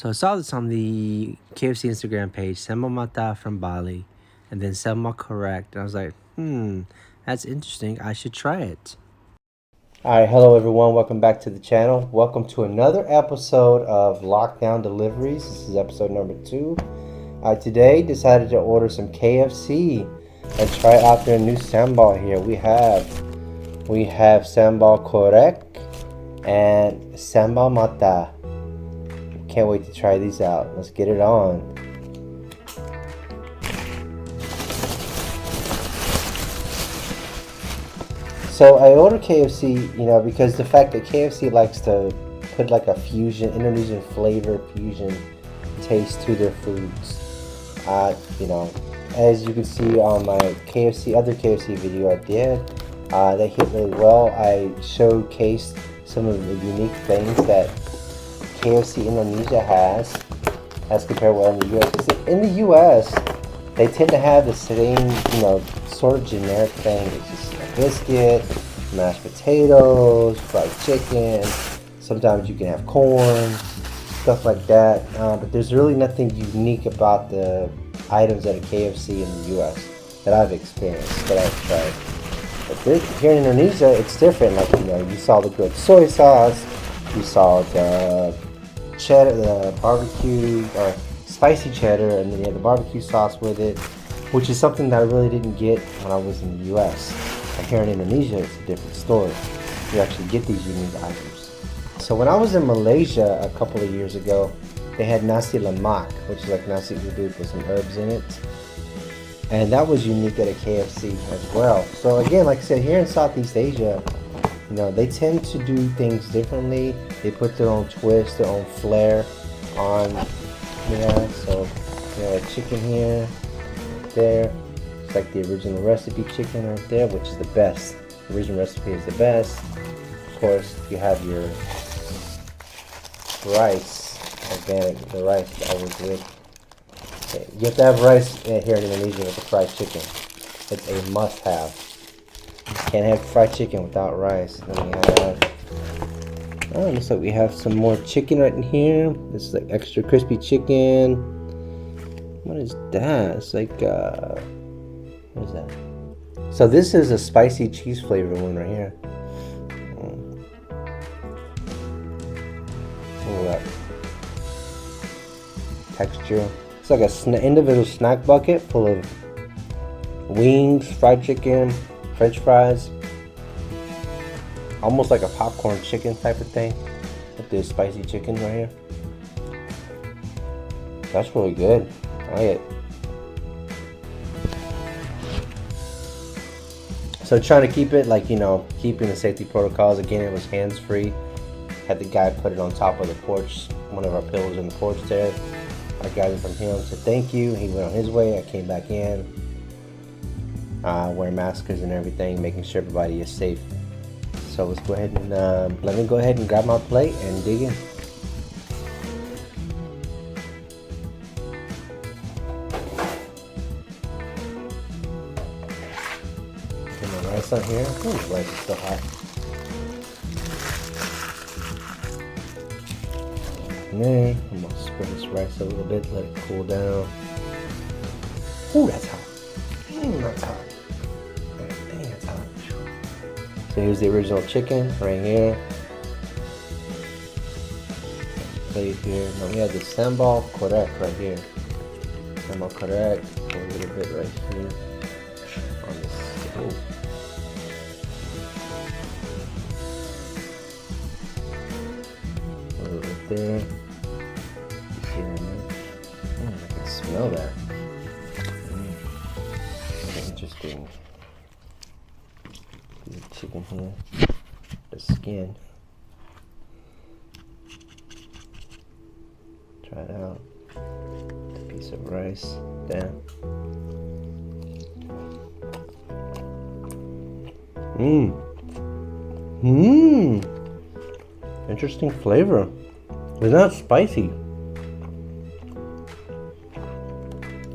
So I saw this on the KFC Instagram page, Sambal Matah from Bali, and then Sambal Korek. And I was like, that's interesting. I should try it. Alright, hello everyone. Welcome back to the channel. Welcome to another episode of Lockdown Deliveries. This is episode number 2. Today, decided to order some KFC and try out their new sambal here. We have Sambal Korek and Sambal Matah. Can't wait to try these out. Let's get it on. So I ordered KFC, because the fact that KFC likes to put like a fusion, Indonesian flavor fusion taste to their foods. As you can see on my other KFC video I did, they hit really well. I showcased some of the unique things that KFC Indonesia has as compared with in the US. In the US, they tend to have the same, sort of generic thing. It's just a biscuit, mashed potatoes, fried chicken. Sometimes you can have corn, stuff like that. But there's really nothing unique about the items at a KFC in the US that I've experienced, that I've tried. But here in Indonesia, it's different. Like, you saw the good soy sauce, you saw the cheddar, the barbecue or spicy cheddar, and then you have the barbecue sauce with it, which is something that I really didn't get when I was in the US. And here in Indonesia, it's a different story. You actually get these unique items. So when I was in Malaysia a couple of years ago, they had nasi lemak, which is like nasi uduk with some herbs in it. And that was unique at a KFC as well. So again, like I said, here in Southeast Asia, they tend to do things differently. They put their own twist, their own flair on, so, chicken here, right there. It's like the original recipe chicken right there, which is the best. The original recipe is the best. Of course, you have your rice, organic, the rice is always good. Okay. You have to have rice here in Indonesia with the fried chicken. It's a must-have. Can't have fried chicken without rice. Then we have, looks like we have some more chicken right in here. This is like extra crispy chicken. What is that? It's like, what is that? So this is a spicy cheese flavored one right here. Look at that texture. It's like an individual snack bucket full of wings, fried chicken, French fries, almost like a popcorn chicken type of thing with this spicy chicken right here. That's really good. I like it. So trying to keep it like, keeping the safety protocols. Again, it was hands-free. Had the guy put it on top of the porch, one of our pillars in the porch there. I got it from him, said thank you. He went on his way. I came back in. Wearing masks and everything, making sure everybody is safe. So let's go ahead and let me go ahead and grab my plate and dig in. Get my rice on here. Oh, the rice is still hot. And then I'm gonna spread this rice a little bit, let it cool down. Ooh, that's hot. That's hot. Dang, that's hot. So here's the original chicken right here. Plate here. Now we have the Sambal Korek right here. Sambal Korek. A little bit right here on this. Oh. A little bit there. You see that? I can smell that. Interesting. The chicken here, the skin. Try it out. A piece of rice there. Interesting flavor. It's not spicy.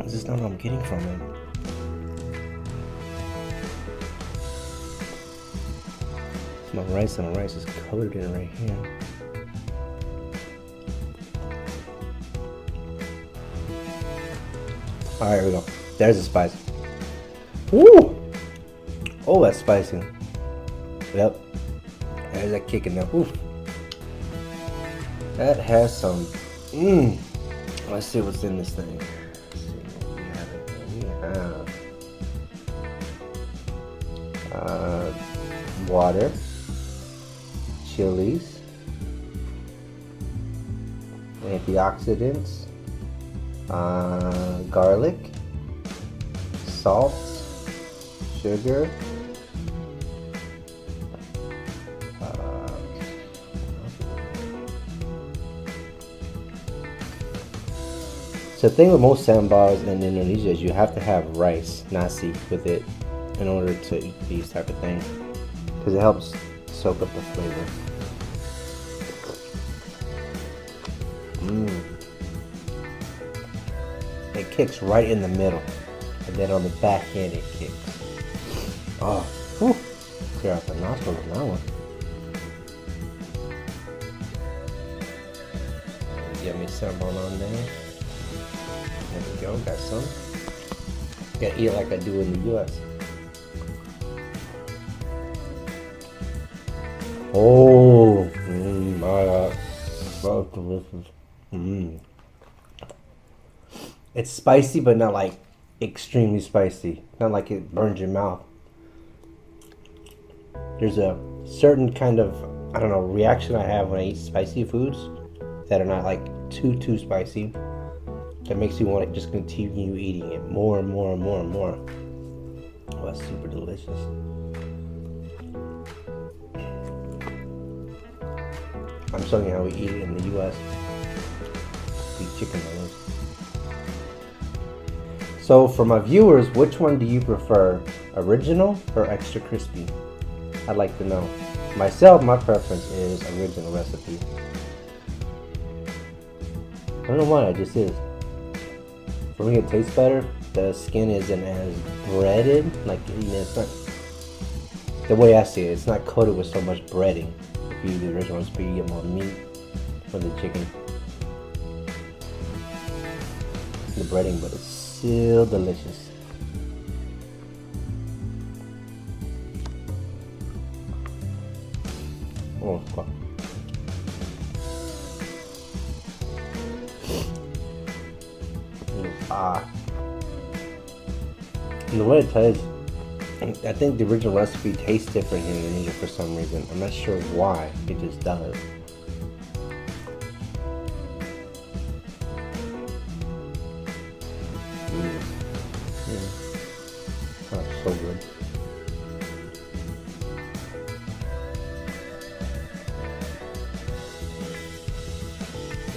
This is not what I'm getting from it. My rice is colored in right here. All right, here we go. There's the spice. Woo! Oh, that's spicy. Yep. There's that kick in there. Ooh. That has some. Let's see what's in this thing. Let's see what we have in here. We have water, chilies, antioxidants, garlic, salt, sugar, so the thing with most sambals in Indonesia is you have to have rice, nasi, with it in order to eat these type of things because it helps soak up the flavor. It kicks right in the middle, and then on the back end it kicks. Oh, whew. Clear out the nostrils on that one. Yummy sambal on there. There we go, got some. Gotta eat it like I do in the US. Oh, my God. So delicious. It's spicy, but not like extremely spicy. Not like it burns your mouth. There's a certain kind of, I don't know, reaction I have when I eat spicy foods that are not like too spicy. That makes you want to just continue eating it more and more and more and more. Oh, that's super delicious. I'm showing you how we eat it in the US. Eat chicken nose. So for my viewers, which one do you prefer? Original or extra crispy? I'd like to know. Myself, my preference is original recipe. I don't know why, it just is. For me, it tastes better. The skin isn't as breaded. Like, you know, it's not, the way I see it, it's not coated with so much breading. If you use the original recipe, you get more meat from the chicken. The breading, but it's still delicious. Oh, God. And the way it tastes, I think the original recipe tastes different in Indonesia for some reason. I'm not sure why, it just does. Oh, so good.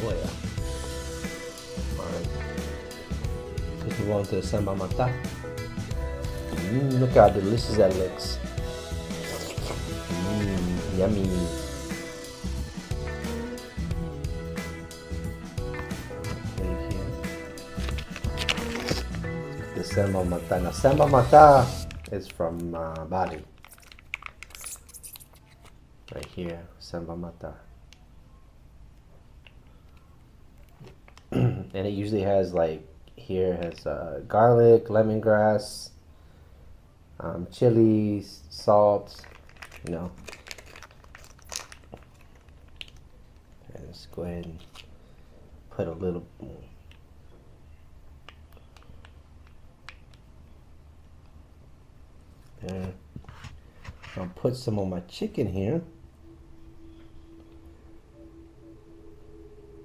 Oh yeah. Alright. Let's move on to the Sambal Matah. Look how delicious that looks. Yummy. The Sambal Matah. Now, Sambal Matah is from Bali. Right here, Sambal Matah. And it usually has, like, here has garlic, lemongrass, chilies, salt, you know. And let's go ahead and put a little. There. I'll put some on my chicken here.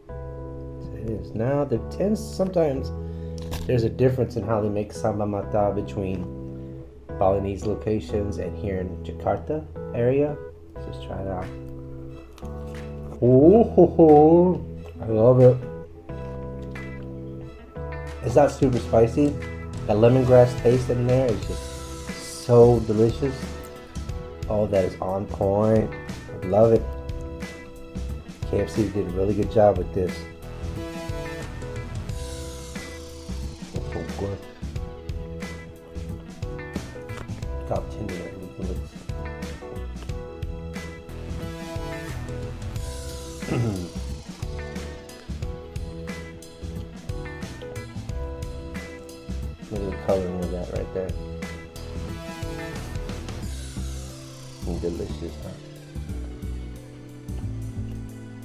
So it is. Now there tends sometimes there's a difference in how they make Sambal Matah between Balinese locations and here in Jakarta area. Let's just try it out. Oh, I love it. It's not super spicy. That lemongrass taste in there is just so delicious. Oh, that is on point. I love it. KFC did a really good job with this. So good. Look how tender that looks. Look at the coloring of that right there. Delicious, huh?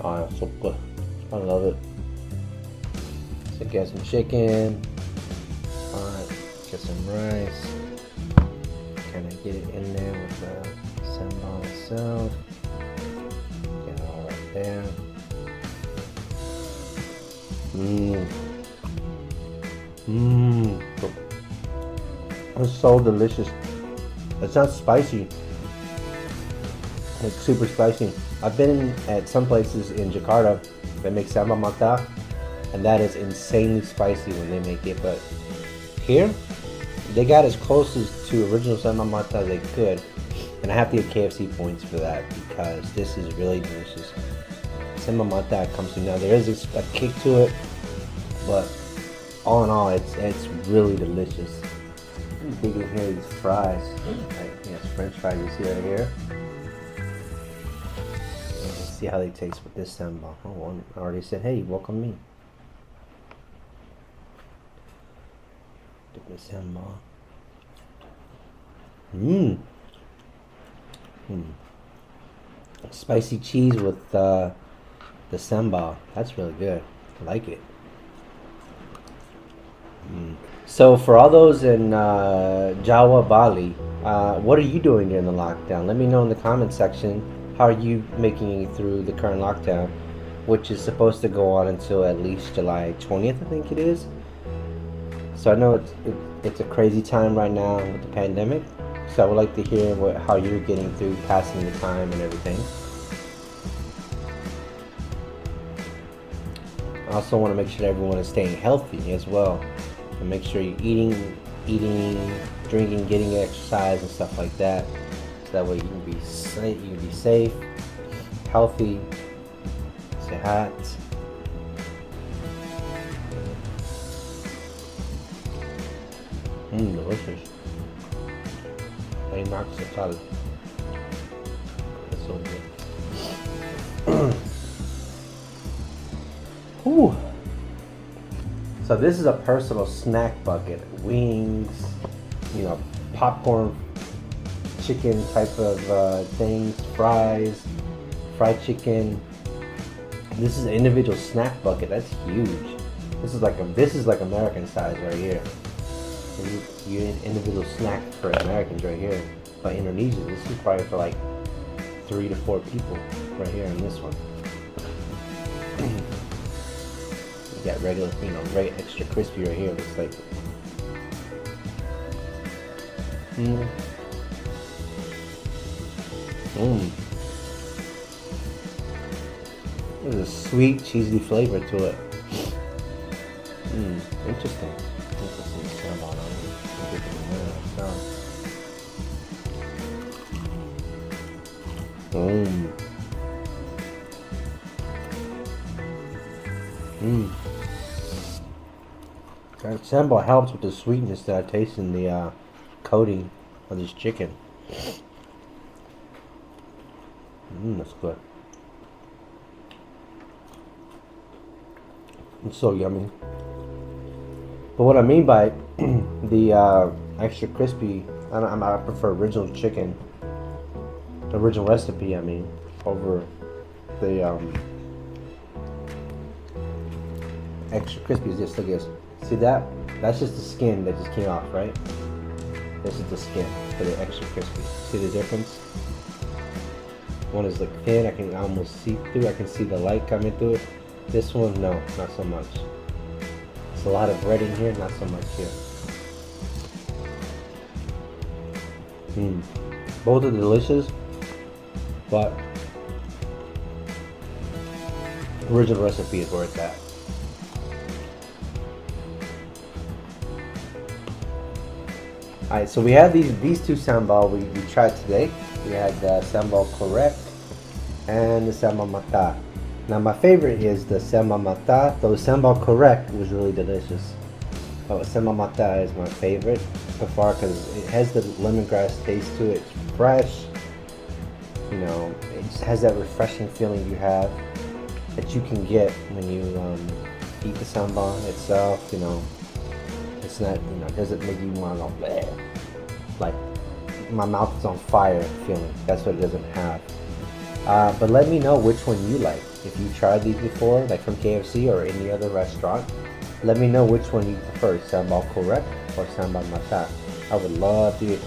Oh, it's so good. I love it. So get some chicken. Alright, get some rice. Kind of get it in there with the sambal itself. Get it all right there. It's so delicious. It's not spicy. It's super spicy. I've been at some places in Jakarta that make Sambal Matah, and that is insanely spicy when they make it. But here, they got as close as to original Sambal Matah as they could, and I have to get KFC points for that because this is really delicious. Sambal Matah comes to now. There is a kick to it, but all in all, it's really delicious. I'm digging here these fries. Yes, French fries you see right here. Let's see how they taste with this sambal. Oh, one already said, "Hey, welcome me." Dip the sambal. Spicy cheese with the sambal. That's really good. I like it. So for all those in Jawa, Bali, what are you doing during the lockdown? Let me know in the comment section. How are you making it through the current lockdown, which is supposed to go on until at least July 20th, I think it is. So I know it's a crazy time right now with the pandemic. So I would like to hear how you're getting through passing the time and everything. I also want to make sure everyone is staying healthy as well. And make sure you're eating, drinking, getting exercise and stuff like that. So that way you can be safe, healthy, sehat. Delicious. ENAK salad. That's so good. Whew. So this is a personal snack bucket. Wings, popcorn, chicken type of things, fries, fried chicken. This is an individual snack bucket. That's huge. This is like American size right here. You individual snack for Americans right here. But Indonesia, this is probably for like 3 to 4 people right here in this one. You got regular, very extra crispy right here. Looks like. There's a sweet, cheesy flavor to it. Interesting. Sambal on it. That sambal helps with the sweetness that I taste in the coating of this chicken. That's good. It's so yummy. But what I mean by the extra crispy, I prefer original chicken, original recipe. I mean, over the extra crispy. Is just like this. See that? That's just the skin that just came off, right? This is the skin for the extra crispy. See the difference? One is like thin. I can almost see through. I can see the light coming through it. This one, no, not so much. It's a lot of red in here, not so much here. Both are delicious, but original recipe is where it's at. Alright, so we have these two sambal we tried today. We had the Sambal Korek and the Sambal Matah. Now my favorite is the Sambal Matah, though Sambal Korek was really delicious. But Sambal Matah is my favorite so far because it has the lemongrass taste to it. It's fresh. It just has that refreshing feeling you have that you can get when you eat the sambal itself. It's not, doesn't make you want to go bleh. Like my mouth is on fire feeling. That's what it doesn't have. But let me know which one you like. If you tried these before, like from KFC or any other restaurant, let me know which one you prefer, Sambal Korek or Sambal Matah. I would love to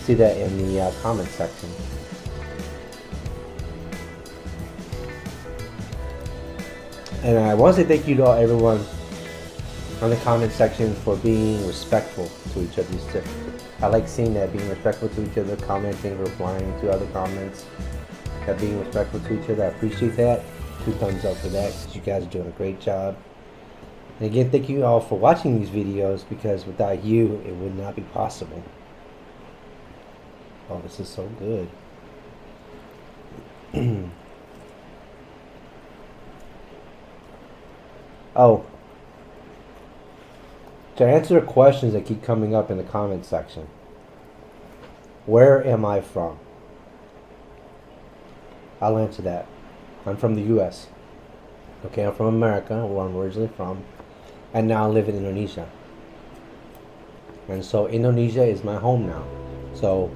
see that in the comment section. And I want to say thank you to everyone on the comment section for being respectful to each other. I like seeing that, being respectful to each other, commenting, replying to other comments, that being respectful to each other. I appreciate that. 2 thumbs up for that, because you guys are doing a great job. And again, thank you all for watching these videos, because without you, it would not be possible. Oh, this is so good. Oh, to answer the questions that keep coming up in the comment section, where am I from? I'll answer that. I'm from the US. Okay, I'm from America, where I'm originally from, and now I live in Indonesia. And so Indonesia is my home now. So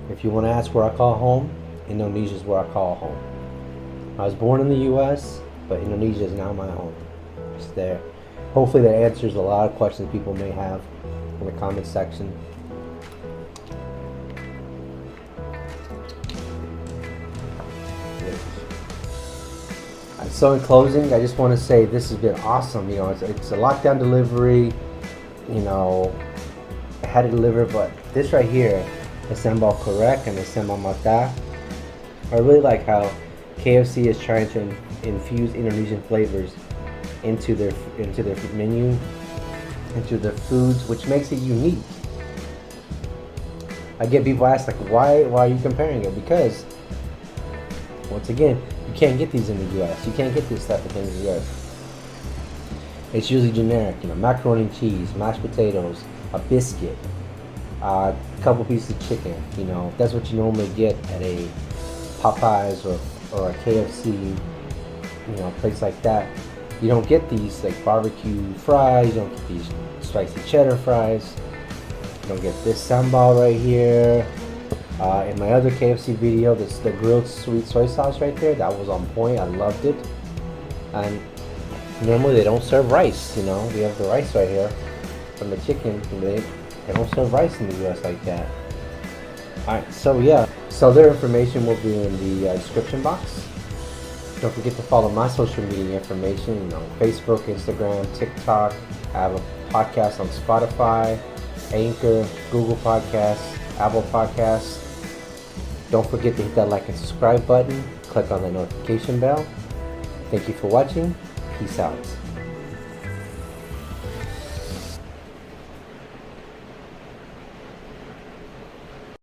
if you want to ask where I call home, Indonesia is where I call home. I was born in the US, but Indonesia is now my home. It's there. Hopefully that answers a lot of questions people may have in the comment section. So in closing, I just want to say this has been awesome. It's a lockdown delivery. I had to deliver, but this right here, the Sambal Korek and the Sambal Matah, I really like how KFC is trying to infuse Indonesian flavors into their menu, into their foods, which makes it unique. I get people ask like, why are you comparing it? Because once again, you can't get these in the US. You can't get this type of thing in the US. It's usually generic, macaroni and cheese, mashed potatoes, a biscuit, a couple pieces of chicken. That's what you normally get at a Popeyes or a KFC, place like that. You don't get these like barbecue fries. You don't get these spicy cheddar fries. You don't get this sambal right here. In my other KFC video, the grilled sweet soy sauce right there, that was on point. I loved it. And normally they don't serve rice. We have the rice right here from the chicken. They don't serve rice in the US like that. Alright, so yeah. So their information will be in the description box. Don't forget to follow my social media information, Facebook, Instagram, TikTok. I have a podcast on Spotify, Anchor, Google Podcasts, Apple Podcasts. Don't forget to hit that like and subscribe button. Click on the notification bell. Thank you for watching. Peace out.